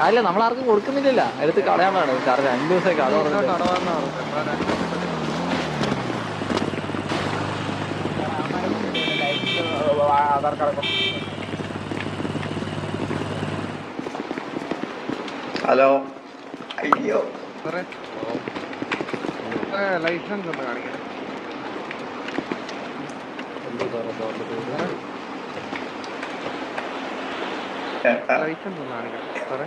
അല്ല നമ്മളാർക്കും കൊടുക്കുന്നില്ല, എടുത്ത് കളയാനാണ് സാർ. 2 ദിവസമായി കട കടവാന്നാ ആധാർ കാർഡൊക്കെ. ഹലോ. അയ്യോ സാറേ ലൈസൻസ് ഒന്ന് കാണിക്കണം. ലൈസൻസ് ഒന്ന് കാണിക്കണം സാറേ.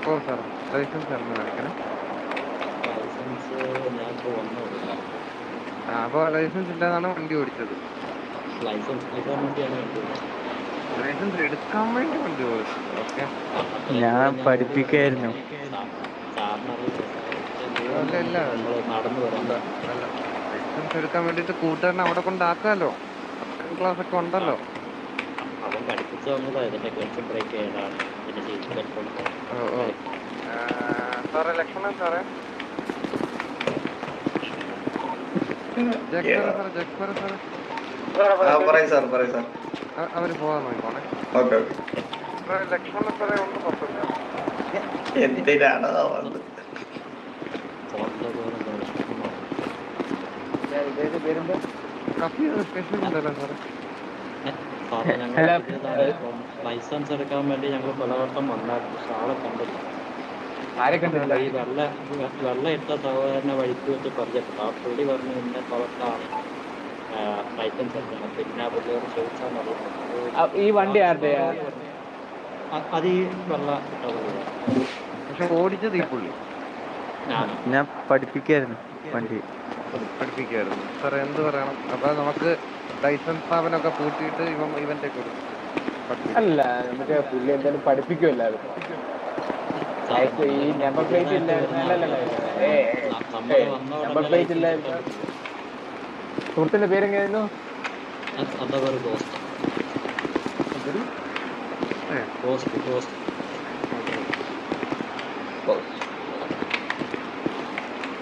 ഓ സാറേ ലൈസൻസ് ഒന്ന് കാണിക്കണം. അപ്പോൾ ലൈസൻസ് ഇല്ലാതാണ് വണ്ടി ഓടിച്ചത്. ലൈസൻസ് എടുക്കാൻ വേണ്ടി വണ്ടി ഓടിച്ചത്. ഓക്കെ, ഞാൻ പഠിപ്പിക്കായിരുന്നു. അല്ല അല്ല ലൈസൻസ് എടുക്കാൻ വേണ്ടിട്ട് കൂട്ടുകാരനെ അവിടെ കൊണ്ടാക്കാലോ. ക്ലാസ് ഒക്കെ ഉണ്ടല്ലോ. സാറേ ലക്ഷ്മണൻ സാറേ, ജക്ഫർ സാറേ അവര് പോകാൻ നോക്കോണേ. ലക്ഷ്മണൻ സാറേ ഒന്ന് പുറത്തില്ല. എന്തിനാണ് കഫി സ്പെഷ്യൽ ഉണ്ടല്ലോ സാറേ. ലൈസൻസ് എടുക്കാൻ വേണ്ടി ഞങ്ങൾ പലവട്ടം വന്നായിരുന്നു. പക്ഷെ ആളെ കണ്ടില്ല. ആരെ കണ്ടില്ല? ഈ വെള്ള ഇട്ട സഹോദരനെ വഴിക്ക് വെച്ച് പരിചയപ്പെട്ടു. ആ പുള്ളി പറഞ്ഞു ഇന്ന സ്ഥലത്താണ് ലൈസൻസ് എടുക്കണം. പിന്നെ ആ പുള്ളിയോട് ചോദിച്ചാൽ മതി. ഈ വണ്ടി ആരുടെ? അത് ഈ വെള്ള ഇട്ട പുള്ളിയാണ്. പക്ഷെ ഓടിച്ചത് ഈ പുള്ളി. ഞാൻ പഠിപ്പിക്കായിരുന്നു, വണ്ടി പഠിപ്പിക്കുമായിരുന്നു സാറേ. എന്ത് പറയണം? അപ്പൊ നമുക്ക് ലൈസൻസ് സ്ഥാപനമൊക്കെ പൂട്ടിയിട്ട് ഇവന്റെ കൊടുക്കും. അല്ല, നമുക്ക് പുള്ളി എന്തായാലും പഠിപ്പിക്കുമല്ലായിരുന്നു. ഈ നമ്പർ പ്ലേറ്റ് ഇല്ലായിരുന്നു. നമ്പർ പ്ലേറ്റ് ഇല്ലായിരുന്നു. സുഹൃത്തിന്റെ പേരെങ്ങനെയായിരുന്നു?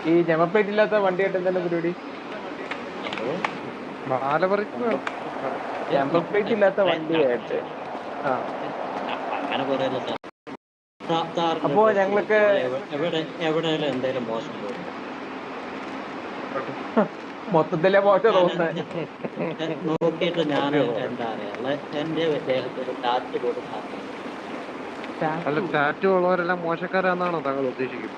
ഈ നമ്പർ പ്ലേറ്റ് ഇല്ലാത്ത വണ്ടിയായിട്ട് എന്താണ് പരിപാടി? നമ്പർ പ്ലേറ്റ് ഇല്ലാത്ത വണ്ടിയായിട്ട്. അപ്പോ ഞങ്ങൾക്ക് എവിടെയാലും എന്തായാലും മോശം മൊത്തത്തിലെ മോശം തോന്നുന്നത് നോക്കിയിട്ട് ഞാൻ എന്താ പറയാ എന്റെ ദേഹത്തിൽ ടാറ്റ് കൊടുക്കാൻ. അല്ല, ടാറ്റു ഉള്ളവരെല്ലാം മോശക്കാരാന്നാണോ താങ്കൾ ഉദ്ദേശിക്കുന്നത്?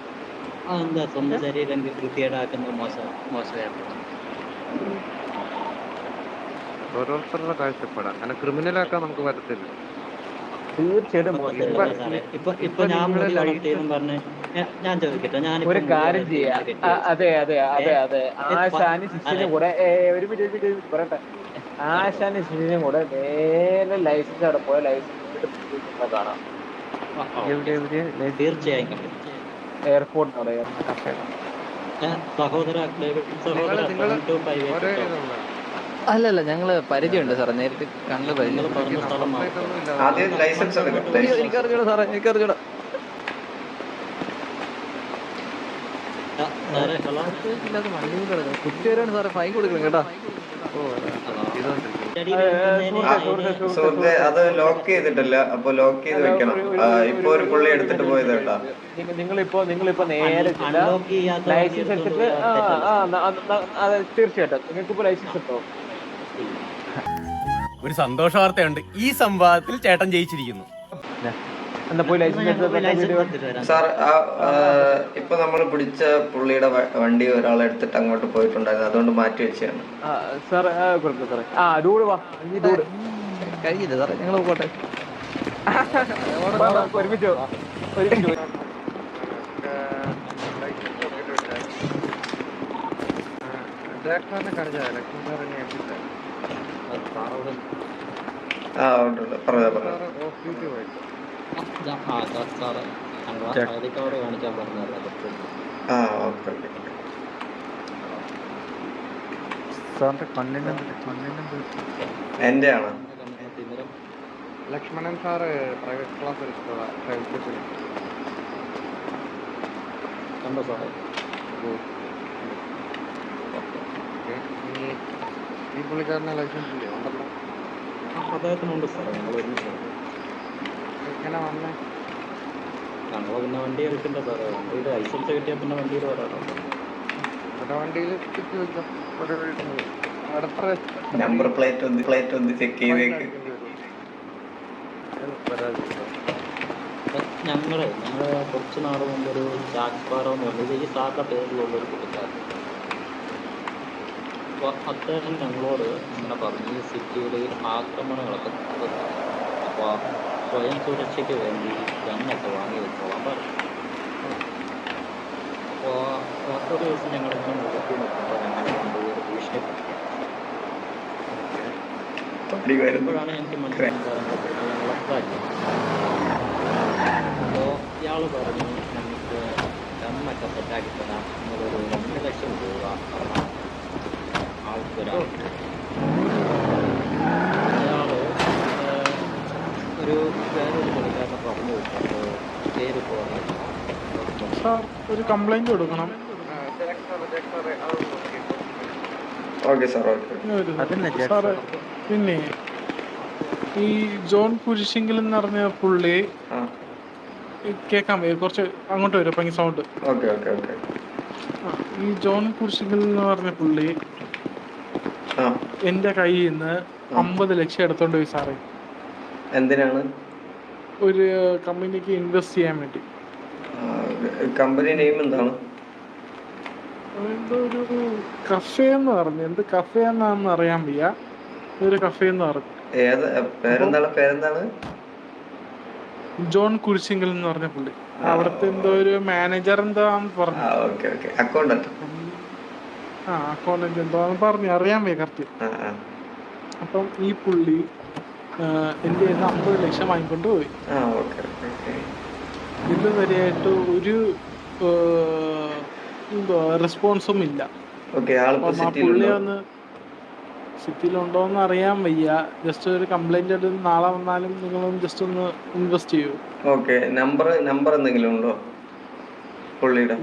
എന്താ സ്വന്തം ശരീരം വൃത്തികേടാക്കുന്ന മോശമായിരുന്നു. ഓരോരുത്തരുടെ കാഴ്ചപ്പാടാ. അങ്ങനെ ക്രിമിനലാക്കാൻ നമുക്ക് പറ്റത്തില്ല. തീർച്ചയായിട്ടും. ഇപ്പൊ ഞാൻ പറഞ്ഞ് ഞാൻ ചോദിക്കട്ടെ, ഞാൻ ഒരു കാര്യം ചെയ്യാം. അതെ ആശാന് ശിഷ്യനും കൂടെ ഒരു മിനിറ്റ് പറയട്ടെ. ആശാന് ശിഷ്യനും കൂടെ നേരെ ലൈസൻസ് അവിടെ പോയ ലൈസൻസ് കാണാം. തീർച്ചയായും എയർപോർട്ടിനോടെ സഹോദര അല്ലല്ല, ഞങ്ങള് പരിചയമുണ്ട് സാറേ, നേരിട്ട് കണ്ട് പരിചയം. ആദ്യം ലൈസൻസ് എനിക്കറിഞ്ഞൂടാ സാറേ, എനിക്കറിഞ്ഞൂടാ. വണ്ടി കിടക്കണം, കുത്തിവരാണ് സാറേ, ഫൈൻ കൊടുക്കണം കേട്ടോ. സുഹൃത്തെ, അത് ലോക്ക് ചെയ്തിട്ടില്ല. അപ്പൊ ലോക്ക് ചെയ്ത് വെക്കണം. ഇപ്പൊ ഒരു പുള്ളി എടുത്തിട്ട് പോയത് കേട്ടാ. നിങ്ങളിപ്പോ നേരെ ലൈസൻസ് എടുത്തിട്ട് തീർച്ചയായിട്ടും നിങ്ങൾക്കിപ്പോ ലൈസൻസ് കിട്ടോ? ഒരു സന്തോഷ വാർത്തയുണ്ട്. ഈ സംവാദത്തിൽ ചേട്ടൻ ജയിച്ചിരിക്കുന്നു. സാർ, ഇപ്പൊ നമ്മൾ പിടിച്ച പുള്ളിയുടെ വണ്ടി ഒരാൾ എടുത്തിട്ട് അങ്ങോട്ട് പോയിട്ടുണ്ടായിരുന്നു. അതുകൊണ്ട് മാറ്റി വെച്ചാണ് കഴിഞ്ഞില്ല സാറേ, ഞങ്ങൾ പോട്ടെ. ഒരുമിച്ചോ പറഞ്ഞോ. കാണിക്കാൻ പറഞ്ഞു. എന്റെ ആണ്. ലക്ഷ്മണൻ സാറ് പ്രൈവറ്റ് ക്ലാസ് എടുത്തതാ. കണ്ടോ സാറേ? ഈ പുള്ളിക്കാരനെ ലൈസൻസ് ഇല്ലേ? ഉണ്ടല്ലോ. അദ്ദേഹത്തിനുണ്ട് സാറേ. ഞങ്ങൾ ഒരുമിച്ച് എങ്ങനെ വന്നേ? ഞങ്ങൾ പിന്നെ വണ്ടി എടുക്കണ്ട സാറേ, വണ്ടിയുടെ ലൈസൻസ് കിട്ടിയാൽ പിന്നെ വണ്ടിയിൽ വരാമല്ലോ. ഒരു വണ്ടിയിൽ പിടിച്ച് വെക്കാം. ഒരു അടുത്ത നമ്പർ പ്ലേറ്റ് ഒന്ന് ചെക്ക് ചെയ്തേക്ക്. ഞങ്ങള് കുറച്ച് നാൾ മുമ്പ് ഒരു ജാക്ക്പാറ എന്ന് പറഞ്ഞത് ഈ സാറിന്റെ പേരിലുള്ള ഒരു കുട്ടിക്കാരൻ, അപ്പോൾ അദ്ദേഹം ഞങ്ങളോട് ഇങ്ങനെ പറഞ്ഞു ഈ സിറ്റിയിൽ ആക്രമണങ്ങളൊക്കെ നടക്കുന്നു, അപ്പോൾ സ്വയം സുരക്ഷയ്ക്ക് വേണ്ടി ഗണ്ണൊക്കെ വാങ്ങി വെച്ചോളാൻ പറഞ്ഞു. അപ്പോൾ ഒരു ദിവസം ഞങ്ങളിങ്ങനെ മുഖത്ത് നിൽക്കുമ്പോൾ ഞങ്ങളെ കൊണ്ടുപോയി ഒരു ഭീഷണിപ്പെടുത്തി. അപ്പോഴാണ് ഞങ്ങൾക്ക് മനസ്സിലാക്കാൻ കാര്യങ്ങൾ ഞങ്ങളൊക്കെ. അപ്പോൾ ഇയാൾ പറഞ്ഞു ഞങ്ങൾക്ക് ഗണ്ണൊക്കെ സെറ്റാക്കി തരാം, നിങ്ങളൊരു 2 ലക്ഷം രൂപ ആൾക്കൊരാൾ. അയാൾ ഒരു വേറൊരു കളിക്കാരനെ പറഞ്ഞു വിട്ടപ്പോൾ പേര് പോകാൻ സാർ ഒരു കംപ്ലൈന്റ് കൊടുക്കണം. Okay sir, okay. സാറ് പിന്നെ ഈ ജോൺ കുരിശിങ്കിൽ എന്ന് പറഞ്ഞ പുള്ളി കേൾക്കാൻ വയ്യ, കുറച്ച് അങ്ങോട്ട് വരും ഭയങ്കര സൗണ്ട്. Okay okay okay. ഈ ജോൺ കുരിശിങ്കിൽ എന്ന് പറഞ്ഞ പുള്ളി എന്റെ കയ്യിൽ നിന്ന് 50 ലക്ഷം എടുത്തോണ്ട് പോയി സാറേ. എന്തിനാണ്? ഒരു കമ്പനിക്ക് ഇൻവെസ്റ്റ് ചെയ്യാൻ വേണ്ടി. കമ്പനി നെയിം എന്താണ്? എന്തോ ഒരു കഫേ എന്ന് പറഞ്ഞു, എന്ത് കഫേ എന്നാന്ന് അറിയാൻ വയ്യ, ഒരു കഫേ എന്ന് പറഞ്ഞു. പേരെന്താണ്? ജോൺ കുരിശിങ്കൽ എന്ന് പറഞ്ഞ പുള്ളി അവിടുത്തെ എന്തോ ഒരു മാനേജർ എന്താന്ന് പറഞ്ഞു. അക്കൗണ്ടന്റ് എന്താന്ന് പറഞ്ഞു, അറിയാൻ വയ്യ കറക്റ്റ്. അപ്പം ഈ പുള്ളി എന്റെ 50 ലക്ഷം വാങ്ങിക്കൊണ്ട് പോയി. ഇതുവരെയായിട്ട് ഒരു റെസ്പോൺസും ഇല്ല. പുള്ളി ഒന്ന് സിറ്റിയിലുണ്ടോന്ന് അറിയാൻ വയ്യ. ജസ്റ്റ് ഒരു കംപ്ലൈന്റ് എടുത്ത് നാളെ വന്നാലും നിങ്ങളൊന്ന് ജസ്റ്റ് ഒന്ന് ഇൻവെസ്റ്റ് ചെയ്യൂ. ഓക്കെ. നമ്പർ എന്തെങ്കിലും ഉണ്ടോ പുള്ളിയുടെ?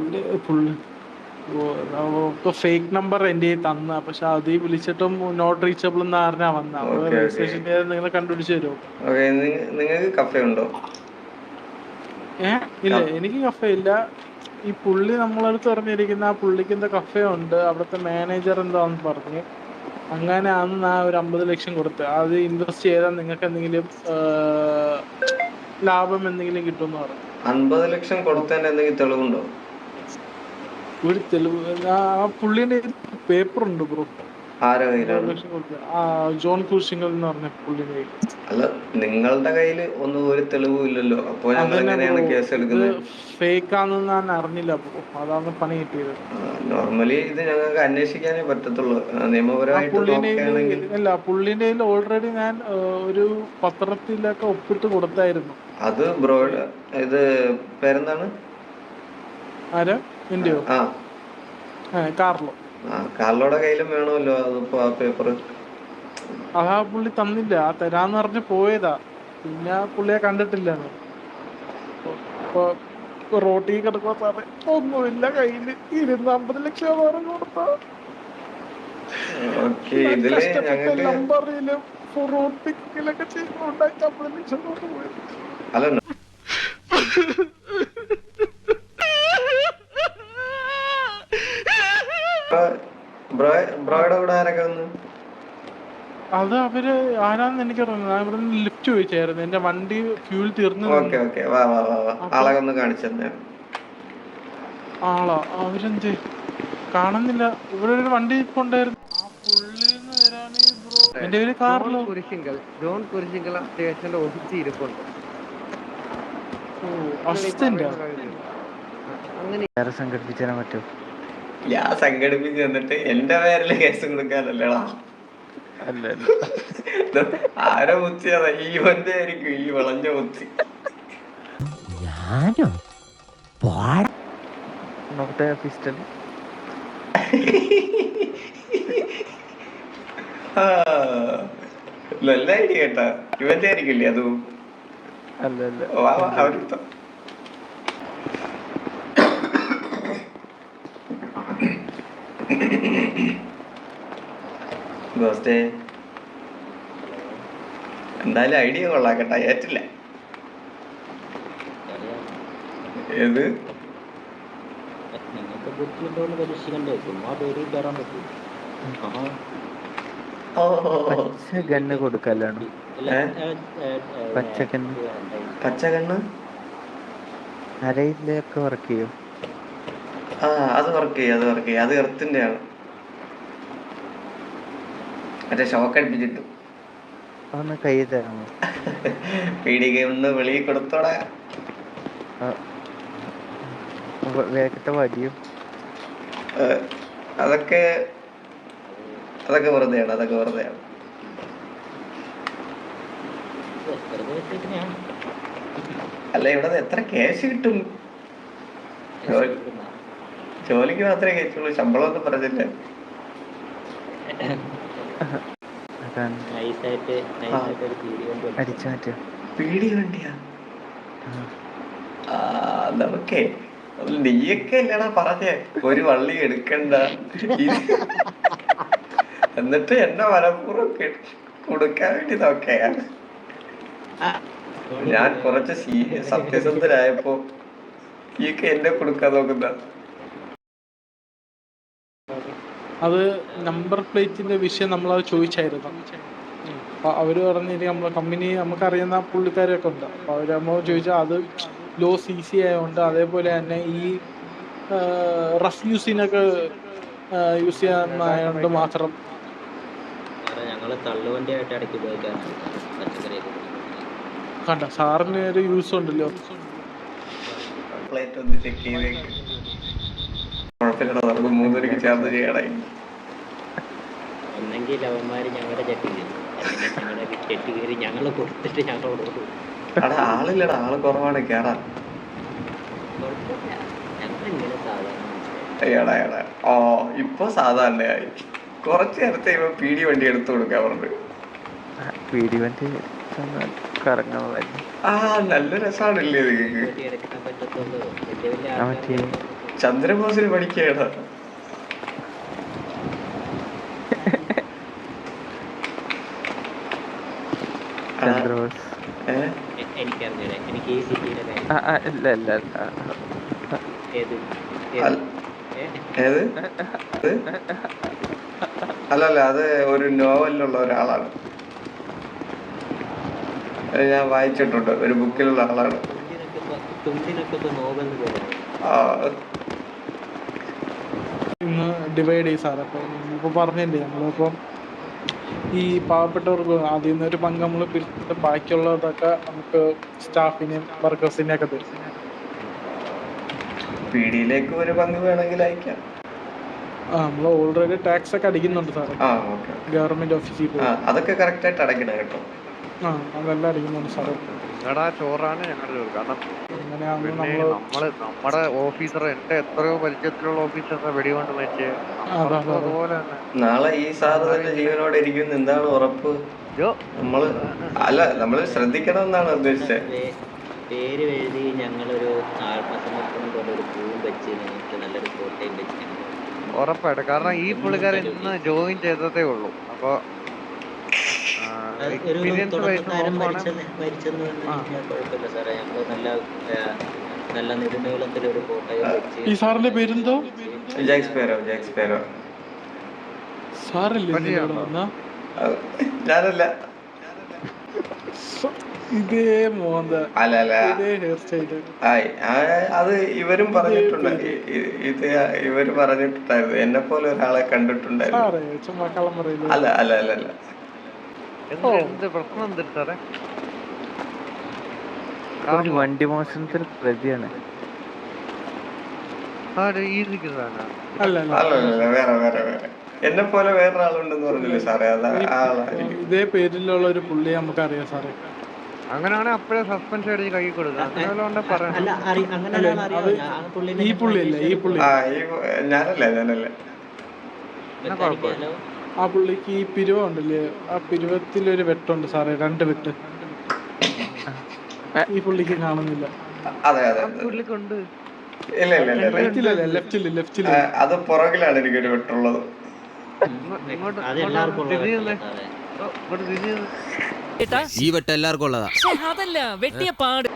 ഫേക്ക് നമ്പർ എന്റെ തന്ന, പക്ഷെ അത് വിളിച്ചിട്ടും നോട്ട് റീച്ചബിൾ എന്ന് പറഞ്ഞാ വന്ന. രജിസ്ട്രേഷൻ നിങ്ങൾ കണ്ടുപിടിച്ച് തരുമോ? നിങ്ങൾക്ക് കഫേ ഉണ്ടോ? ഇല്ല, എനിക്ക് കഫേ ഇല്ല. ഈ പുള്ളി നമ്മളടുത്ത് പറഞ്ഞിരിക്കുന്ന ആ പുള്ളിക്ക് എന്താ കഫേ ഉണ്ട്, അവിടുത്തെ മാനേജർ എന്താന്ന് പറഞ്ഞ് അങ്ങനെ അന്ന് ആ ഒരു 50 ലക്ഷം കൊടുത്ത് അത് ഇൻവെസ്റ്റ് ചെയ്താൽ നിങ്ങൾക്ക് എന്തെങ്കിലും ലാഭം എന്തെങ്കിലും കിട്ടുമെന്ന് പറഞ്ഞു. 50 ലക്ഷം കൊടുത്തതിന്റെ എന്തെങ്കിലും തെളിവുണ്ടോ? ഒരു തെളിവ് ആ പുള്ളിന്റെ പേപ്പർ ഉണ്ട് ബ്രോ. ജോൺ കുരിശിങ്കൽ എന്ന് പറഞ്ഞ പുള്ളിന്റെ കയ്യിൽ. അല്ല, നിങ്ങളുടെ കയ്യിൽ ഒന്നും ഒരു തെളിവും ഇല്ലല്ലോ. അപ്പോൾ ഞങ്ങൾ എങ്ങനെയാണ് കേസ് എടുക്കുന്നത്? ഫേക്ക് ആണെന്ന് ഞാൻ അറിഞ്ഞില്ല ബ്രോ, അതാണ് പണി കിട്ടിയത്. നോർമലി ഇത് ഞങ്ങൾക്ക് അന്വേഷിക്കാനേ പറ്റത്തുള്ളൂ നിയമപരമായിട്ട്. അല്ല, പുള്ളിന്റെ കയ്യിൽ ഓൾറെഡി ഞാൻ ഒരു പത്രത്തിലൊക്കെ ഒപ്പിട്ട് കൊടുത്തായിരുന്നു. അത് ബ്രോ ഇത് പേരെന്താണ്? ആരാ? എന്റെയോ? കാർലോ. കാർലോയുടെ കയ്യിലും വേണമല്ലോ അതിപ്പോ ആ പേപ്പർ. അതാ പുള്ളി തന്നില്ല, തരാന്ന് പറഞ്ഞ് പോയതാ. പിന്നെ പുള്ളിയെ കണ്ടിട്ടില്ല. റോട്ടി കിടക്കുമ്പോ സാറേ ഒന്നുമില്ല കയ്യില്, 50 ലക്ഷം പറഞ്ഞു കൊടുത്താ. നമ്പറിലും റോട്ടിലൊക്കെ ചെയ്യുന്നുണ്ടായി 50 ലക്ഷം പോയത്. അല്ല ബ്രോയുടെ കൂടെ ആരൊക്കെ വന്നു? അത് അവര് ആരാന്ന് എനിക്ക് അറിയുന്നത്. ഞാൻ ഇവിടെ ലിഫ്റ്റ് ചോദിച്ചായിരുന്നു, എന്റെ വണ്ടി ഫ്യൂൽ തീർന്നു. ആളാ അവരെന്ത് കാണുന്നില്ല. ഇവിടെ ഒരു വണ്ടി കൊണ്ടായിരുന്നു. എന്റെ പേര് കാർലോ. ജോൺ കുരിശിങ്കൽ സ്റ്റേഷന്റെ ഓഫീസിൽ ഇരിപ്പുണ്ട്. അസിസ്റ്റന്റ് അങ്ങനെ സംഘടിപ്പിച്ചു തരാൻ പറ്റുമോ? ഞാൻ സംഘടിപ്പിച്ച് തന്നിട്ട് എന്റെ പേരില് കേസ് കൊടുക്കാനല്ലടാ. ആരെ മുച്ചിയതാ? ഈവന്റെ ആയിരിക്കും ഈ വളഞ്ഞ മുത്തി. നല്ല ഐഡിയ കേട്ടാ. ഇവന്റെ ആയിരിക്കില്ലേ അതും? അവിടുത്തെ എന്തായാലും ഐഡിയ കൊള്ളാം കേട്ടാ, ഏറ്റില്ല. ഏത് നിങ്ങൾക്ക് ബുദ്ധിയുണ്ടോന്ന് പരീക്ഷിക്കണ്ടേ? ചുമ്മാ പേര് കയറാൻ പറ്റും. ആഹാ. ഓ ഗണ്ണ് കൊടുക്കല്ലാണ് ഇല്ല, പച്ചക്കണ്ണ് പച്ചകണ്ണ് അരയിലൊക്കെ വർക്ക് ചെയ്യും. ആ അത് വർക്ക് ചെയ്യും അത് എർത്തിന്റെ ആണ്. മറ്റേ ഷോക്ക് അടിപ്പിച്ചിട്ടു. ഒന്ന് കൈ തരാമോ? പീഡി ഗെയിം ഒന്ന് വെളിയിൽ കൊടുത്തോടെ. വേഗത്തെ വടിയും അതൊക്കെ വെറുതെയാണ്. വെറുതെ വെച്ചേക്കുന്നതാണ്. അല്ല ഇവിടെ എത്ര ക്യാഷ് കിട്ടും? ജോലിക്ക് മാത്രമേ കഴിച്ചുള്ളൂ, ശമ്പളം ഒന്നും പറഞ്ഞില്ല. നൈസായിട്ട് ഒരു പീടി കൊണ്ട് അടിച്ചു മാറ്റും. പീഡി വണ്ടിയാ? നമുക്കേ നീയൊക്കെ അല്ലടാ പറഞ്ഞേ ഒരു വള്ളി എടുക്കണ്ട എന്നിട്ട് എന്നെ മനപ്പൂർവ്വം കൊടുക്കാൻ വേണ്ടി നോക്കയാ. ഞാൻ കുറച്ച് സത്യസന്ധനായപ്പോ ഈക്ക് എന്നെ കൊടുക്കാൻ നോക്കുന്ന. അത് നമ്പർ പ്ലേറ്റിന്റെ വിഷയം നമ്മളത് ചോദിച്ചായിരുന്നു. അപ്പൊ അവര് പറഞ്ഞിട്ട് നമ്മളെ കമ്പനി നമുക്കറിയുന്ന പുള്ളിക്കാരൊക്കെ ഉണ്ട്. അപ്പൊ അവര് നമ്മൾ ചോദിച്ചാൽ അത് ലോ CC ആയതുകൊണ്ട്, അതേപോലെ തന്നെ ഈ റഫ് യൂസിനൊക്കെ യൂസ് ചെയ്യാനായതുകൊണ്ട് മാത്രം. ഞങ്ങള് തള്ളുവണ്ടിയായിട്ട് ഇടയ്ക്ക് ഉപയോഗിക്കാറുണ്ട് പച്ചക്കറിയൊക്കെ. കണ്ട സാറിന് ഒരു യൂസ് ഉണ്ടല്ലോ. പ്ലേറ്റ് ഒന്ന് ചെക്ക് ചെയ്തേക്ക്. കുഴപ്പമില്ലടാ, നമുക്ക് 3 പേർക്ക് ചേർന്ന് ചെയ്യണേ. ഒന്നെങ്കിൽ അവന്മാര് ഞങ്ങളുടെ ചട്ടി കയറി, അല്ലെങ്കിൽ ഞങ്ങളുടെ ചെട്ടി കയറി ഞങ്ങള് കൊടുത്തിട്ട് ഞങ്ങളോട് അവിടെ ആളില്ലടാ, ആള് കുറവാണ് കേറാൻ. ഞങ്ങളിങ്ങനെ സാധാരണ അയ്യടാ ഓ ഇപ്പൊ സാധാരണയായി. കുറച്ച് നേരത്തെ ഇവ പീഡി വണ്ടി എടുത്തു കൊടുക്കാൻ പറഞ്ഞു. പീടി വണ്ടി കറങ്ങാൻ ആ നല്ല രസാണല്ലേ നിങ്ങൾക്ക്? എടുക്കാൻ പറ്റത്തുള്ളൂ. വലിയ വലിയ ആൾക്കാർ ചന്ദ്രബോസിന് പഠിക്കേടാ. എനിക്കറിഞ്ഞൂടെ. എനിക്ക് ഈ സിറ്റിയിലെ കാര്യം ഏത് ഏത് അല്ലല്ല, അത് ഒരു നോവലിലുള്ള ഒരാളാണ്. ഞാൻ വായിച്ചിട്ടുണ്ട്, ഒരു ബുക്കിലുള്ള ആളാണ്. തുണ്ടിനൊക്കെ ഇപ്പൊ നോവൽ പോലെ ഇന്ന് ഡിവൈഡ് ചെയ്യും സാർ. അപ്പം ഇപ്പൊ പറഞ്ഞില്ലേ നമ്മളിപ്പം ഈ പാവപ്പെട്ടവർക്ക് ആദ്യം നിന്ന് ഒരു പങ്ക് നമ്മൾ പിരിച്ചിട്ട് ബാക്കിയുള്ളതൊക്കെ നമുക്ക് സ്റ്റാഫിനെയും വർക്കേഴ്സിനെയും ഒക്കെ തരും. പീഡിയിലേക്ക് ഒരു പങ്ക് വേണമെങ്കിൽ അയക്കാം. നമ്മൾ ഓൾറെഡി ടാക്സ് ഒക്കെ അടിക്കുന്നുണ്ട് സാറേ, ഗവൺമെന്റ് ഓഫീസിൽ പോയി. അതൊക്കെ കറക്റ്റ് ആയിട്ട് അടയ്ക്കണം കേട്ടോ. അതെല്ലാം അടിക്കുന്നുണ്ട് സാറേ. നിങ്ങളുടെ ചോറാണ് ഞങ്ങളുടെ ചോറ്. കാരണം അങ്ങനെയാകുമ്പോൾ നമ്മുടെ ഓഫീസർ, എന്റെ എത്രയോ പരിചയത്തിലുള്ള ഓഫീസറിനെ വെടികൊണ്ട് മറ്റേ അതുപോലെ തന്നെ. നാളെ ഈ സാറ് തന്നെ ജീവനോടെ ഇരിക്കുന്ന എന്താണ് ഉറപ്പ്? നമ്മള് ശ്രദ്ധിക്കണം എന്നാണ് ഉദ്ദേശിച്ചത്. പേര് എഴുതി ഞങ്ങളൊരു ആത്മസമർപ്പണം പോലെ ഒരു പൂവും വെച്ച് നിങ്ങൾക്ക് നല്ലൊരു ഫോട്ടോയും വെച്ച് ഉറപ്പായിട്ട്. കാരണം ഈ പുള്ളിക്കാരൻ ഇന്ന് ജോയിൻ ചെയ്തതേ ഉള്ളൂ. അപ്പൊ നല്ല നെടുനീളത്തിലൊരു ഫോട്ടോയും വെച്ച്. ഈ സാറിന്റെ പേരെന്തോ? ജാക്സ്പെയറോ സാറല്ലേ? ഞാനല്ല. ഇതേ മോന്ത അല്ല ഹെയർ സ്റ്റൈല്. അത് ഇവരും പറഞ്ഞിട്ടുണ്ട്. ഇവര് പറഞ്ഞിട്ടുണ്ടായിരുന്നു, എന്നെ പോലെ ഒരാളെ കണ്ടിട്ടുണ്ടായിരുന്നു. ചുമ്മാ കള്ളം പറയില്ല. അല്ല പ്രശ്നം എന്ത് സാറേ? വണ്ടി മോഷണത്തിൽ പ്രതിയാണ്. അല്ല വേറെ എന്നെ പോലെ വേറൊരാളുണ്ടെന്ന് പറഞ്ഞില്ലേ സാറേ? ഇതേ പേരിലുള്ള ഒരു പുള്ളിയെ നമുക്ക് അറിയാം സാറേ. അങ്ങനെയാണെങ്കിൽ അപ്പഴേ സസ്പെൻഷൻ അടിച്ച് കൈ കൊടുക്കുക. ഈ പുള്ളിയല്ലേ? ഈ പുള്ളി ഞാനല്ല. ആ പുള്ളിക്ക് ഈ പിരിവ് ഉണ്ടല്ലേ, ആ പിരിവത്തിലൊരു വെട്ടുണ്ട് സാറേ, 2 വെട്ട്. ഈ പുള്ളിക്ക് കാണുന്നില്ല. അതെ പുള്ളിക്കുണ്ട്. ഇല്ല ലെഫ്റ്റില്. അത് പുറകിലാണ് എനിക്കൊരു വെട്ടുള്ളത്. ഈ വെട്ട് എല്ലാവർക്കും ഉള്ളതാ. അതല്ല വെട്ടിയ പാട്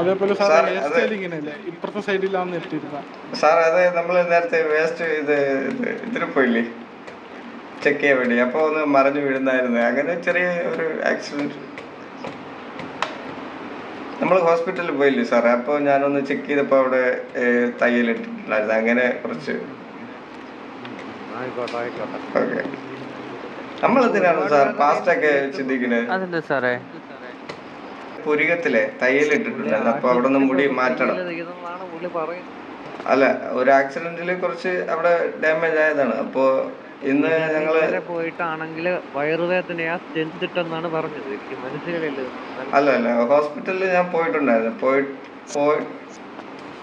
അതേപോലെ സാർ സാർ, ഹെയർ അത് സ്റ്റൈൽ ഇങ്ങനെയല്ലേ ഇപ്പുറത്തെ സൈഡിലാന്ന് ഇട്ടിരുന്ന. സാർ അത് നമ്മൾ നേരത്തെ വേസ്റ്റ് ഇതിന് പോയില്ലേ ചെക്ക് ചെയ്യാൻ വേണ്ടി, അപ്പോൾ ഒന്ന് മറിഞ്ഞു വീഴുന്നായിരുന്നു. അങ്ങനെ ചെറിയ ഒരു ആക്സിഡന്റ്. നമ്മൾ ഹോസ്പിറ്റലിൽ പോയില്ലേ സാറേ, അപ്പോൾ ഞാനൊന്ന് ചെക്ക് ചെയ്തപ്പോൾ അവിടെ തയ്യലിട്ടിട്ടുണ്ടായിരുന്നു. അങ്ങനെ കുറച്ച് ഓക്കെ. നമ്മളെന്തിനാണ് സാർ പാസ്റ്റൊക്കെ ചിന്തിക്കുന്നത്? അതല്ലേ സാറേ പുരികത്തിലെ തയ്യലിട്ടിട്ടുണ്ടായിരുന്നു, അപ്പോൾ അവിടെ നിന്ന് മുടി മാറ്റണം. അല്ല, ഒരു ആക്സിഡന്റിൽ കുറച്ച് അവിടെ ഡാമേജ് ആയതാണ്. അപ്പോൾ ഇന്ന് ഞങ്ങള് പോയിട്ടാണെങ്കിൽ വയറുവേദനയാ ചെന്നിട്ടെന്നാണ് പറഞ്ഞത്. എനിക്ക് മനസ്സിലായില്ല. അല്ല ഹോസ്പിറ്റലിൽ ഞാൻ പോയിട്ടുണ്ടായിരുന്നു.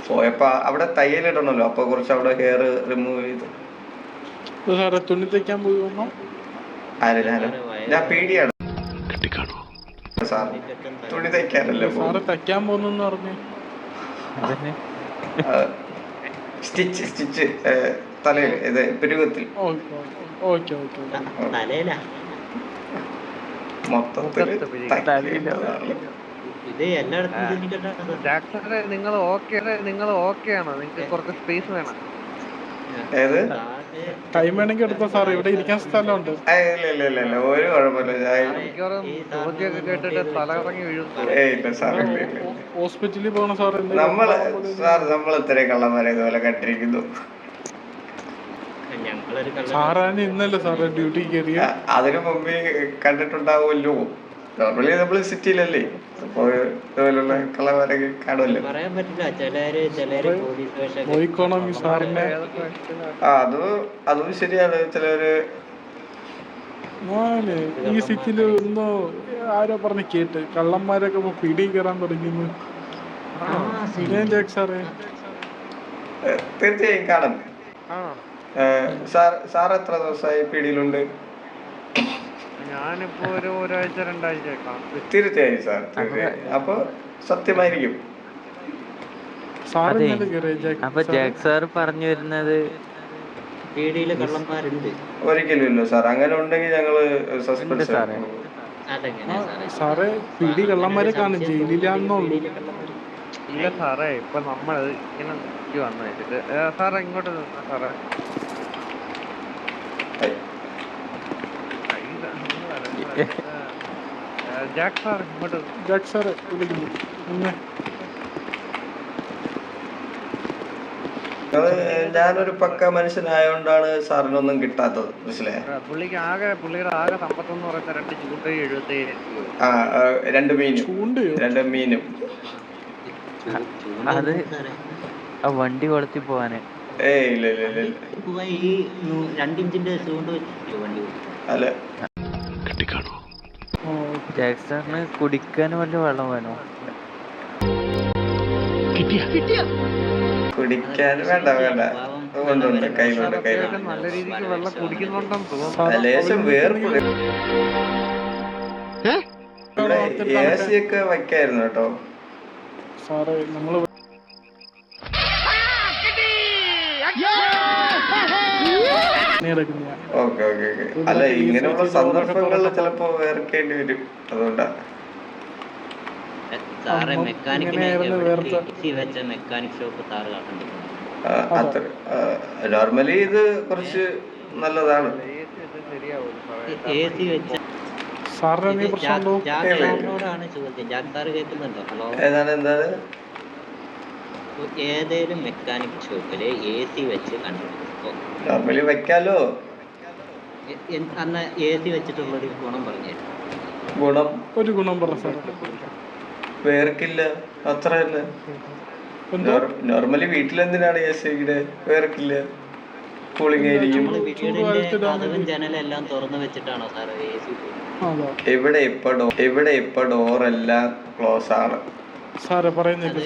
പോയപ്പോ അവിടെ തയ്യലിടണല്ലോ, അപ്പൊ കുറച്ച് അവിടെ ഹെയർ റിമൂവ് ചെയ്തു. സാറേ തുണി തയ്ക്കാൻ പോയി വന്നോ? ഞാൻ പേടിയാണ് സാർ, തുണി തയ്ക്കാനല്ലേ സാറ് തയ്ക്കാൻ പോകുന്നു പറഞ്ഞു. സ്റ്റിച്ച് തലയിൽ ഇത് പിരുകത്തിൽ മൊത്തത്തില് നിങ്ങൾ ഓക്കെ ആണോ? നിങ്ങൾക്ക് കുറച്ച് സ്പേസ് വേണം. ഏത് ടൈം വേണമെങ്കിൽ എടുത്തോ സാർ, ഇവിടെ ഇരിക്കാൻ സ്ഥലമുണ്ട്. ഇല്ല ഒരു കുഴപ്പമില്ല. കേട്ടിട്ട് തലകറങ്ങി വീഴും. ഇല്ല സാർ, ഹോസ്പിറ്റലിൽ പോകണം സാർ. നമ്മൾ ഇത്രയും കള്ളന്മാരെ ഇതുപോലെ കണ്ടിരിക്കുന്നു. സാറാണ് ഇന്നല്ലേ സാറേ ഡ്യൂട്ടി കയറിയ? അതിനു മുമ്പേ കണ്ടിട്ടുണ്ടാവുമല്ലോ. നോർമലി നമ്മൾ സിറ്റിയിലല്ലേ, അപ്പോൾ ഇതുപോലുള്ള കള്ളന്മാരൊക്കെ കാണുമല്ലോ. പോയിക്കോണം സാറിനെ. അതും ശരിയാണ്. ചിലര് ഈ സിറ്റിയില് എന്തോ ആരോ പറഞ്ഞ് കേട്ട് കള്ളന്മാരൊക്കെ ഇപ്പൊ പിടി കയറാൻ തുടങ്ങിയെന്ന്. സാറേ തീർച്ചയായും കാണും. സാർ എത്ര ദിവസമായി പിടിയിലുണ്ട്? ഞാനിപ്പോ ഒരാഴ്ച 2 ആഴ്ച. തീർച്ചയായും സാർ, തീർച്ചയായും. അപ്പൊ സത്യമായിരിക്കും. അപ്പൊ ജാക്ക് സാർ പറഞ്ഞു വരുന്നത് ഒരിക്കലും ഇല്ല സാർ. അങ്ങനെ ഉണ്ടെങ്കിൽ ഞങ്ങള് സസ്പെൻസ്. സാറേ പിടി കള്ളന്മാരെ കാണും, ജയിലിലാന്നുള്ളൂ. ഇല്ല സാറേ, ഇപ്പൊ നമ്മൾ ഇങ്ങനെ വന്നു വെച്ചിട്ട് സാറേ ഇങ്ങോട്ട് നിന്നാ സാറേ. ജാക്ക് സാർ ഇങ്ങോട്ട്. ജാക്ക് സാറ് വിളിക്കുന്നു. ഞാനൊരു പക്ക മനുഷ്യനായോണ്ടാണ് സാറിനൊന്നും കിട്ടാത്തത്, മനസ്സിലായോ? പുള്ളിയുടെ ആകെ സമ്പത്തെന്ന് പറയുന്ന 2 ചൂണ്ടയും 77 2 മീനും. അത് ആ വണ്ടി കൊളത്തി പോവാന്. ഇല്ല 2 ഇഞ്ചിന്റെ അല്ല. ജാക്ക് സാറിന് കുടിക്കാൻ വല്ല വെള്ളം വേണോ? കുടിക്കാൻ വേണ്ട. കൊണ്ടുണ്ട്, കയ്യിലുണ്ട്. നല്ല രീതിക്ക് വെള്ളം കുടിക്കുന്നുണ്ടെന്ന് തോന്നുന്നു. ലേശം വേർപ്പ്. ഇവിടെ AC ഒക്കെ വയ്ക്കായിരുന്നു കേട്ടോ സാറേ. നമ്മള് ഓക്കെ. അല്ല, ഇങ്ങനെയുള്ള സന്ദർഭങ്ങളിൽ ചിലപ്പോ വേർക്കേണ്ടി വരും, അതുകൊണ്ടാ. നോർമലി ഇത് കുറച്ച് നല്ലതാണ്. എന്താണ് ഏതേലും മെക്കാനിക് ഷോപ്പില് AC വെച്ച് കണ്ടുപിടിച്ചോ? നോർമലി വെക്കാലോ. അന്ന് AC വെച്ചിട്ടുള്ളൊരു ഗുണം പറഞ്ഞു. ഒരു ഗുണം പറ സാർ. വേർക്കില്ല, അത്രയല്ല. നോർമലി വീട്ടിലെന്തിനാണ് AC വേർക്കില്ല, കൂളിംഗ് ആയിരിക്കും. ജനലെല്ലാം തുറന്നു വെച്ചിട്ടാണോ സാർ AC? ഇവിടെ ഇപ്പൊ ഡോറെല്ലാം ക്ലോസ് ആണ് സാറ് പറയുന്നില്ല.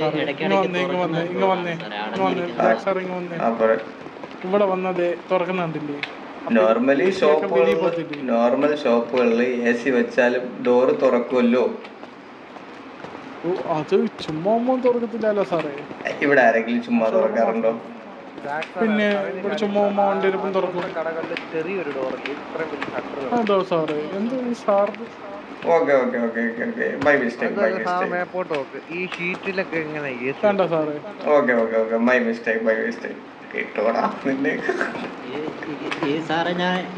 ഇവിടെ വന്നത് തുറക്കുന്നുണ്ടില്ലേ? നോർമൽ ഷോപ്പുകളിൽ AC വെച്ചാലും ഡോറ് തുറക്കുമല്ലോ. അത് ചുമ്മാ തുറക്കത്തില്ലല്ലോ സാറേ. ഇവിടെ ആരെങ്കിലും ചുമ്മാ തുറക്കാറുണ്ടോ? പിന്നെ ഇവിടെ ചുമ്മാ വണ്ടിയിലും തുറക്കും. ചെറിയൊരു ഡോർ. അതോ സാറേ, എന്തോ sir okay okay okay okay okay by mistake by എന്തായാലും സാറ് മിസ്റ്റേക്ക്. മേപ്പോട്ട് നോക്ക്. ഈ ഷീറ്റിലൊക്കെ എങ്ങനെ വേണ്ട സാറേ. Okay okay okay by mistake by mistake. കിട്ടോടാ നിന്നെ. ഈ സാറെ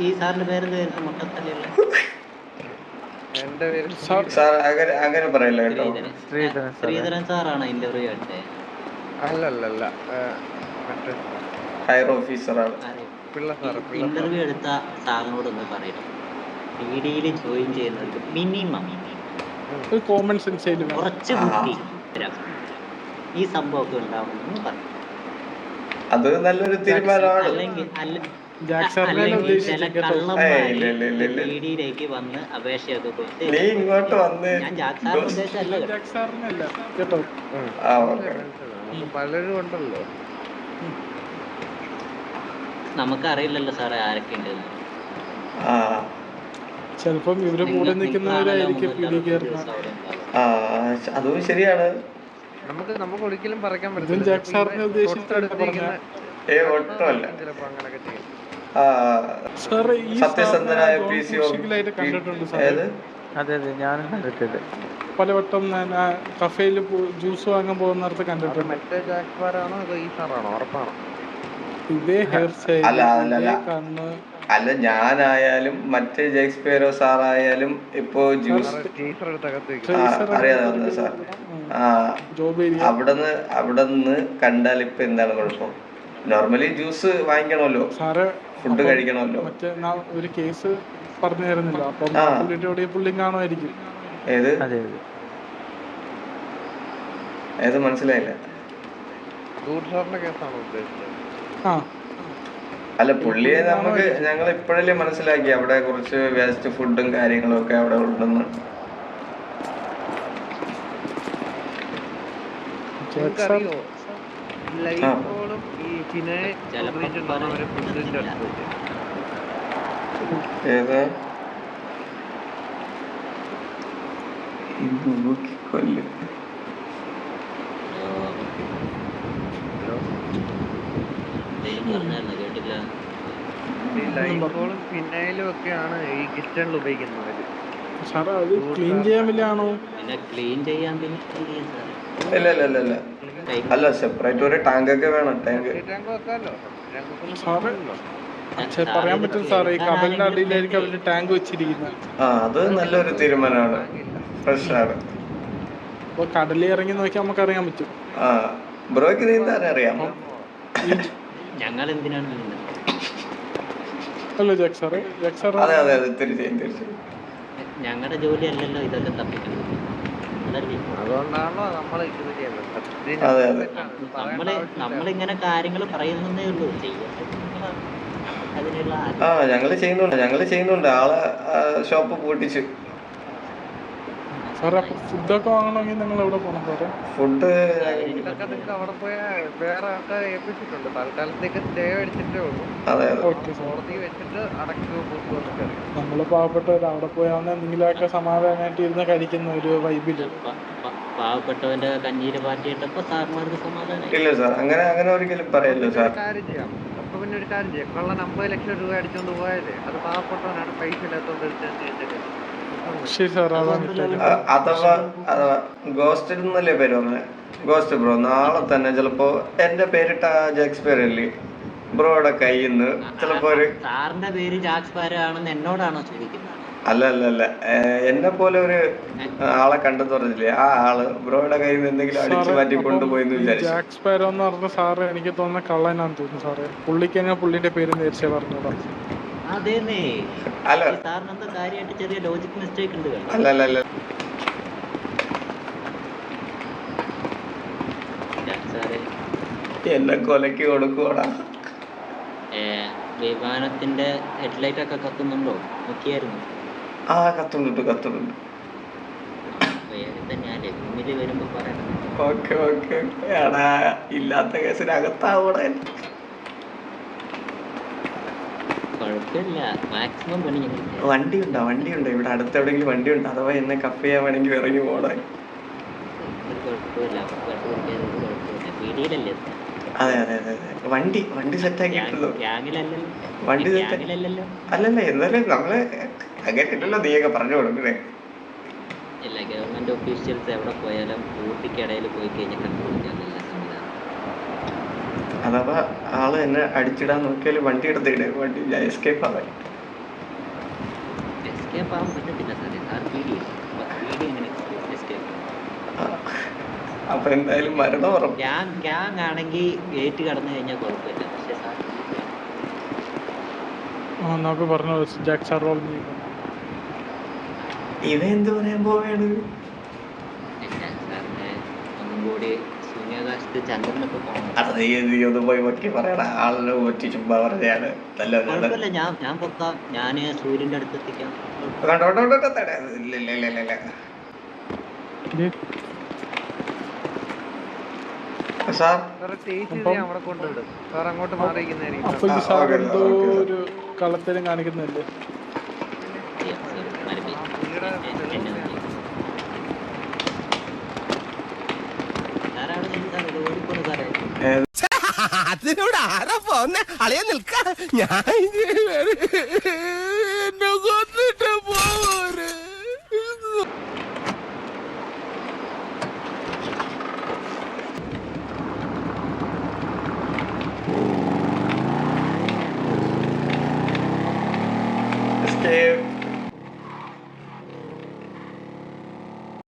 ഈ സാറിന്റെ പേരെന്തായിരുന്നു മുട്ടത്തലയുള്ള എന്റെ പേര് സാർ അങ്ങനെ അങ്ങനെ പറയല്ല കേട്ടോ. ശ്രീധരൻ സാറാണ് ഇന്റർവ്യൂ എടുത്തത്. അല്ലല്ലല്ല മറ്റേ ഹയർ ഓഫീസറാണ്. പിള്ള സാറ് ഇന്റർവ്യൂ എടുത്ത സാറിനോടൊന്ന് പറയണം, PDയിൽ ജോയിൻ ചെയ്യുന്നവർക്ക് മിനിമം ഒരു കോമൺ സെൻസ് ആയിട്ട് കുറച്ച് ബുദ്ധി ഈ സംഭവമൊക്കെ ഉണ്ടാവണമെന്ന് പറഞ്ഞു. അത് നല്ലൊരു തീരുമാനമാണ്. അല്ലെങ്കിൽ ചില ഇല്ല, കള്ളന്മാര് ഇല്ല, ഇല്ല, ഇല്ല. PDയിലേക്ക് വന്ന് അപേക്ഷയൊക്കെ കൊടുത്ത് നീ ഇങ്ങോട്ട് വന്ന് ഞാൻ ജാക്സാറിന്റെ ഉദ്ദേശമല്ല കേട്ടോ. ജാക്സാറിനല്ല കേട്ടോ. ആ ഓക്കെ. നമുക്ക് പലരും ഉണ്ടല്ലോ. നമുക്കറിയില്ലല്ലോ സാറേ ആരൊക്കെ ഉണ്ട്. ആ ചിലപ്പം ഇവര് കൂടെ നിൽക്കുന്നവരായിരിക്കും പിടി കയറുന്ന. ആ അതും ശരിയാണ്. നമുക്ക് ഒരിക്കലും പറയാൻ ഇതും ജാക്ക് സാറിനെ ഉദ്ദേശിച്ചിട്ടാണ് പറഞ്ഞത്. ഒട്ടുമല്ല. ചിലപ്പോ അങ്ങനൊക്കെ ചെയ്യും. ആ സാറേ ഈ സത്യസന്ധനായ സാറിനെ സൂക്ഷിക്കലായിട്ട് കണ്ടിട്ടുണ്ട് സാർ. ഏത് അതെ അതെ ഞാനും കണ്ടിട്ടുണ്ട്. പലവട്ടം ഞാൻ കഫേയിൽ ജ്യൂസ് വാങ്ങാൻ പോകുന്നിടത്ത് കണ്ടിട്ടുണ്ട്. മറ്റേ ജാക്ക്മാരാണോ അതോ ഈ സാറാണോ? ഉറപ്പാണോ? ഇതേ ഹെയർ സ്റ്റൈൽ, അല്ല. കണ്ണ്. അല്ല ഞാനായാലും മറ്റേ ജെക്സ്പേരോ സാറായാലും ഇപ്പോ ജ്യൂസ് ടീച്ചർ എടുത്ത് അകത്ത് വെക്കും. അറിയാതെ സാർ. ആ അവിടുന്ന് കണ്ടാൽ ഇപ്പൊ എന്താണ് കുഴപ്പം? നോർമലി ജ്യൂസ് വാങ്ങിക്കണമല്ലോ, സാറ് ഫുഡ് കഴിക്കണമല്ലോ. മറ്റേ ഒരു കേസ് പറഞ്ഞു തരുന്നില്ല, അപ്പം പുള്ളിയുടെ പുള്ളി കാണുമായിരിക്കും. ഏത് അതെ അതെ ഏത് മനസ്സിലായില്ല. സാറിന്റെ കേസാണോ ഉദ്ദേശിച്ചത്? ആ അല്ല പുള്ളിയെ ഞങ്ങൾ ഇപ്പോഴല്ലേ മനസ്സിലാക്കി അവിടെ കുറച്ച് വേസ്റ്റ് ഫുഡും കാര്യങ്ങളും ഒക്കെ അവിടെ ഉണ്ടെന്ന്. നിങ്ങൾക്കറിയോ ലൈഫോളും ഈ ഫിനായ് ഫുഡിന്റെ അടുത്ത് ഏതാ കൊല്ല് കേട്ടില്ല. ഈ ലൈഫോളും ഫിനായിലും ഒക്കെയാണ് ഈ കിച്ചണിൽ ഉപയോഗിക്കുന്നത്. സാറേ അത് ക്ലീൻ ചെയ്യാൻ വല്ലതാണോ? പിന്നെ ക്ലീൻ ചെയ്യാൻ പിന്നെ ഇല്ല അല്ല സെപ്പറേറ്റ് ഒരു ടാങ്ക് ഒക്കെ വേണം. ടാങ്ക് സാറ് പറയാൻ പറ്റും സാറേ, ഈ കടലിന്റെ അടിയിലായിരിക്കും അവര് ടാങ്ക് വെച്ചിരിക്കുന്നത്. ആ അത് നല്ലൊരു തീരുമാനമാണ്. ഫ്രഷ് ആണ്. അപ്പൊ കടലിൽ ഇറങ്ങി നോക്കിയാൽ നമുക്ക് അറിയാൻ പറ്റും. ആ ബ്രോയ്ക്ക് നീന്താൻ അറിയാമോ? ഞങ്ങൾ എന്തിനാണ് ഹലോ ജാക്ക് സാറേ. ജാക്ക് സാർ അതെ തീർച്ചയായും ഞങ്ങളുടെ ജോലി അല്ലല്ലോ ഇതൊക്കെ തപ്പിക്കുന്നത്. അതുകൊണ്ടാണല്ലോ നമ്മൾ ഇത് ചെയ്യുന്നത്. നമ്മളിങ്ങനെ കാര്യങ്ങൾ പറയുന്നേ ഉള്ളൂ, അതിനുള്ള ഞങ്ങള് ചെയ്യുന്നുണ്ട്. ആളെ ഷോപ്പ് പൂട്ടിച്ചു. സാറേ അപ്പൊ ഫുഡൊക്കെ വാങ്ങണമെങ്കിൽ നിങ്ങൾ എവിടെ പോകണം സാറേ? ഫുഡ് ഇതൊക്കെ നിങ്ങൾക്ക് അവിടെ പോയ വേറെ ആൾക്കാരെ ഏൽപ്പിച്ചിട്ടുണ്ട്. തൽക്കാലത്തേക്ക് സ്റ്റേ അടിച്ചിട്ടേ ഉള്ളൂ. Okay sir. കോടതി വെച്ചിട്ട് അടക്കുക പോകുന്നൊക്കെ. നമ്മള് പാവപ്പെട്ടവർ അവിടെ പോയാൽ എന്തെങ്കിലുമൊക്കെ സമാധാനമായിട്ട് ഇരുന്ന് കഴിക്കുന്ന ഒരു വൈബില്. പാവപ്പെട്ടവന്റെ കഞ്ഞീര് പാറ്റിയിട്ടപ്പോ സാർമാർക്ക് സമാധാനം ഇല്ല സാർ, അങ്ങനെ ഒരിക്കലും പറയല്ലോ സാർ. കാര്യം ചെയ്യാം. അപ്പൊ പിന്നെ ഒരു കാര്യം ചെയ്യാം. കൊള്ളൻ 50 ലക്ഷം രൂപ അടിച്ചോണ്ട് പോയാലേ അത് പാവപ്പെട്ടവനാണ്, പൈസ ഇല്ലാത്തോണ്ട്. ശരി സാർ, അഥവാ ഗോസ്റ്റ് എന്നല്ലേ പേര് പറഞ്ഞത്? ഗോസ്റ്റ് ബ്രോ നാളെ തന്നെ ചിലപ്പോ എന്റെ പേരിട്ട ജാക്സ്പെയർ അല്ലേ ബ്രോയുടെ കയ്യിൽ നിന്ന് ചിലപ്പോ ഒരു സാറിന്റെ പേര് ജാക്സ്പെയർ ആണെന്ന് എന്നോടാണോ ചോദിക്കുന്നത്? അല്ല എന്നെ പോലെ ഒരു ആളെ കണ്ടെന്ന് പറഞ്ഞില്ലേ, ആ ആള് ബ്രോയുടെ കയ്യിൽ നിന്ന് എന്തെങ്കിലും അടിച്ചു മാറ്റി കൊണ്ടുപോയെന്ന് വിചാരിച്ചു. ജാക്സ്പെയർ എന്ന് പറഞ്ഞ സാറ് എനിക്ക് തോന്നുന്ന കള്ളനാന്ന് തോന്നുന്നു സാറേ. പുള്ളിക്ക് എങ്ങനെ പുള്ളിന്റെ പേര് നേരിച്ചേ പറഞ്ഞോളാം. അതേന്നേ അല്ല സാറിന് എന്താ കാര്യമായിട്ട് ചെറിയ ലോജിക് മിസ്റ്റേക്ക് ഉണ്ട്. അല്ല എന്നെ കൊലക്ക് കൊടുക്കുവാടാ. വിമാനത്തിന്റെ ഹെഡ്ലൈറ്റ് ഒക്കെ കത്തുന്നുണ്ടോ നോക്കിയായിരുന്നു? കത്തുന്നുണ്ട്. തന്നെയല്ലേ മുന്നിൽ വരുമ്പോ പറയണം. ഓക്കെ എടാ ഇല്ലാത്ത കേസിനകത്താവൂടെ. കുഴപ്പമില്ല, മാക്സിമം പണി ഞങ്ങൾ. വണ്ടിയുണ്ടോ ഇവിടെ അടുത്ത് എവിടെയെങ്കിലും വണ്ടിയുണ്ടോ? അഥവാ എന്നെ കഫ് ചെയ്യാൻ വേണമെങ്കിൽ ഇറങ്ങി പോടാ. ഒരു കുഴപ്പമില്ല, പീടിയിലല്ലേ? അതെ വണ്ടി സെറ്റാക്കിയിട്ടുള്ളൂ. വണ്ടി അല്ലല്ല എന്നാലും നമ്മള് അങ്ങനെ ഇട്ടല്ലോ നീയൊക്കെ പറഞ്ഞു കൊടുക്കണേ. ഇല്ല, ഗവൺമെന്റ് ഒഫീഷ്യൽസ് എവിടെ പോയാലും ഊട്ടിക്കിടയിൽ പോയി കഴിഞ്ഞാൽ കണ്ടുപിടിക്കാനുള്ള സംവിധാനം. അഥവാ ആള് എന്നെ അടിച്ചിടാൻ നോക്കിയാൽ വണ്ടി എടുത്തിടേ, വണ്ടി ഞാൻ എസ്കേപ്പ് ആവാൻ. എസ്കേപ്പ് ആവാൻ പറ്റത്തില്ല സാറേ, സാർ വീഡിയോ എങ്ങനെ എസ്കേപ്പ്? അപ്പൊ എന്തായാലും മരണം ഉറപ്പ്. ഗ്യാങ് ആണെങ്കിൽ ഗേറ്റ് കടന്നു കഴിഞ്ഞാൽ കുഴപ്പമില്ല, പക്ഷെ സാർ നമുക്ക് പറഞ്ഞു ജാക്ക് സാർ റോൾ ഇവ എന്ത് പറയാൻ പോവുകയാണ്? സാറിന് ഒന്നും കൂടി ശൂന്യാകാശത്ത് ചന്ദ്രനൊക്കെ പോകണം. അത് നീ ഒന്ന് പോയി പൊക്കി പറയണ, ആളിനെ ഒറ്റി ചുമ്മാ പറഞ്ഞാണ്. കുഴപ്പമില്ല, ഞാൻ പൊക്കാം, ഞാൻ സൂര്യന്റെ അടുത്ത് എത്തിക്കാം. സാർ അവിടെ കൊണ്ടുവിടും സാർ, അങ്ങോട്ട് മാറിയിരിക്കുന്നതായിരിക്കും. അപ്പൊ ഈ സാർ എന്തോ ഒരു കളത്തിലും കാണിക്കുന്നില്ലേ? അതിനോട് ആരാ പോന്നെ അളിയാ നിൽക്ക ഞാൻ